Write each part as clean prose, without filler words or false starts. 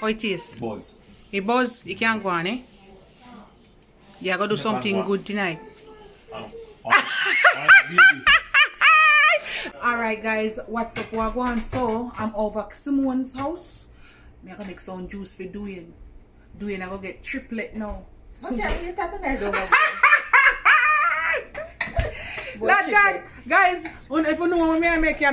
How it is? Buzz. The buzz, you can't go on, eh? You're going to do something good tonight. Alright guys, what's up, Wagwan? So, I'm over at Simone's house. I'm going to make some juice for doing. I'm going to get triplet now. What you tapping eyes over there? Like that, guys, if you know what I make you.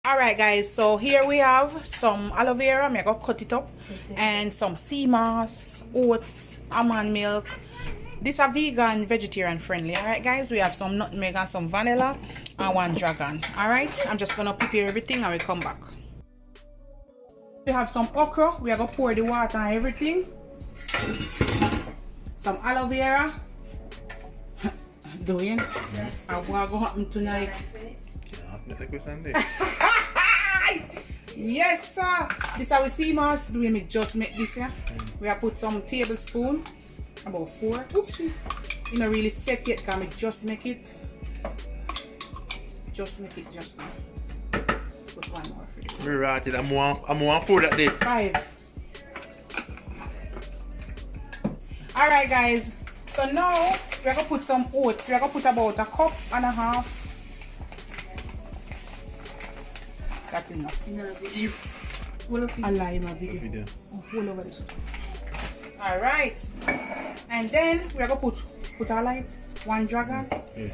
Alright guys, so here we have some aloe vera. I'm gonna cut it up, and some sea moss, oats, almond milk. These are vegan, vegetarian friendly. Alright guys, we have some nutmeg and some vanilla and one dragon. Alright, I'm just gonna prepare everything and we'll come back. We have some okra. We are gonna pour the water and everything. Some aloe vera. Doing. Yes. And what gonna happen tonight? Yes, sir. This is our sea moss. Do we just make this here? We have put some tablespoon, about 4. Oopsie. You know, really set yet. Can we just make it? Just make it just now. Put one more for you. We're right. I'm one for that day. 5. Alright, guys. So now we're gonna put some oats. We're gonna put about 1.5 cups. That's enough. In a video. I lie in my video. All over this. Alright. And then we're gonna put our like 1 dragon. Yeah.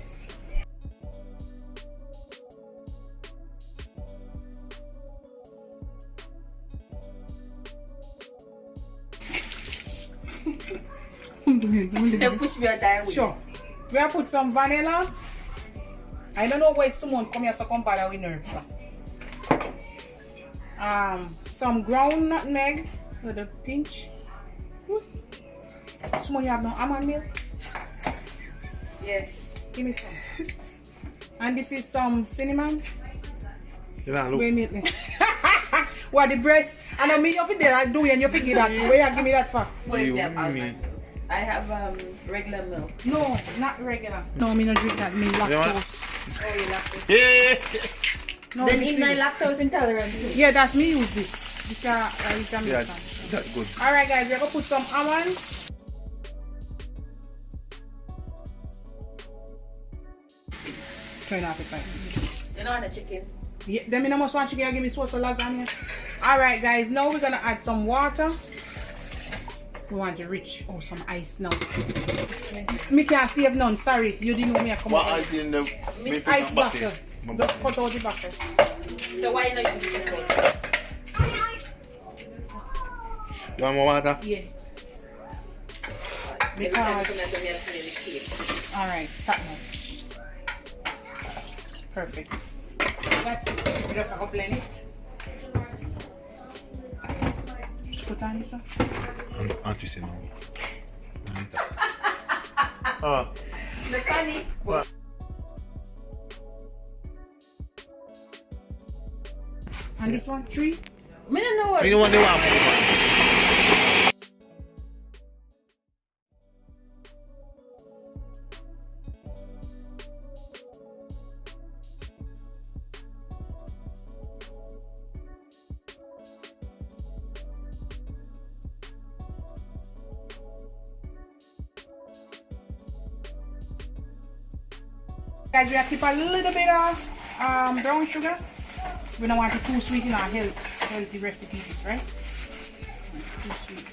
Push me a time. Sure. We have put some vanilla. I don't know why someone come here to come bother with nerves. Some ground nutmeg with a pinch. Someone you have no almond milk? Yes. Give me some. And this is some cinnamon. Wait a minute. What the breast? And I mean you feel that doing you figure that. Where you give me that for? I have regular milk. No, not regular. No, me not drink that. Me lactose. Oh, you lactose. Yeah. No, then in my lactose intolerant too. Yeah, that's me use this. This Yeah, that's good. Alright guys, we're gonna put some almond. Turn off it right. You know what, the chicken? Yeah, then me no must want chicken, give me sauce or lasagna. Alright guys, now we're gonna add some water. We want to reach some ice now. Me can't save none, sorry. You didn't know me I come What ice in the ice bucket? Just cut out the bucket. So why you not use this? You want more water? Yeah. Because alright, start now. Perfect. That's it. We just have to blend it. Put on this. Aren't you saying no? The funny. What? And this one, 3. I don't know what. You know what they want? Guys, we have to keep a little bit of brown sugar. We don't want it too sweet in our healthy recipes, right? Too sweet.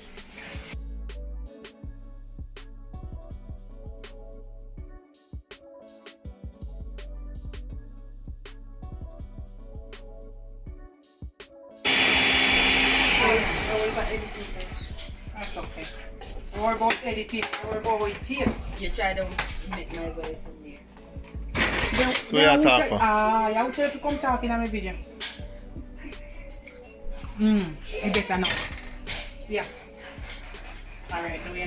That's okay. Don't worry about editing. Don't worry about how it tastes. You try to make my voice in there. So you are talking? I will tell you to come talk in my video. It's better now. Yeah. Alright, we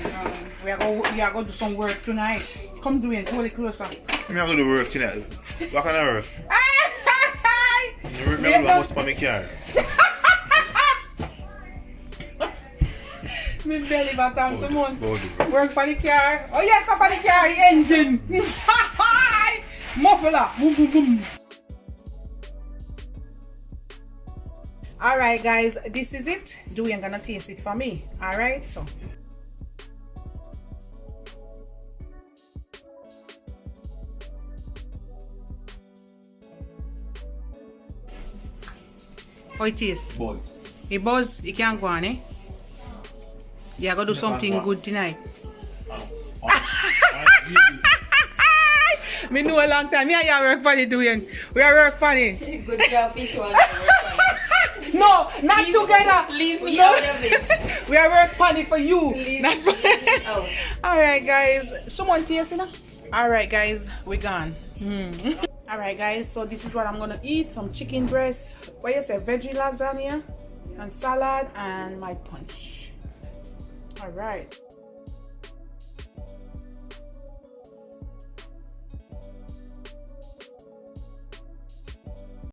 are going to do some work tonight. Come do it, hold it closer. I'm going to do work tonight. What kind of work? You remember what's for me car? Me belly button, someone. Body. Work for the car. Oh yes, up for the car engine. Muffler. Boom, boom, boom. Alright guys, this is it. Dewey ain't gonna taste it for me. Alright, so. How it is? Buzz. It buzz, you can't go on, eh? You gotta do something good tonight. Me know a long time. Me and you work for it, Dewey. We are work for it. Good job, people. No, not together. Leave me No. out of it. We are work for it for you. Leave Not me for out. Alright guys, someone taste it now? Alright guys, we gone. Alright guys, so this is what I'm gonna eat. Some chicken breast, what you say, veggie lasagna and salad and my punch. Alright.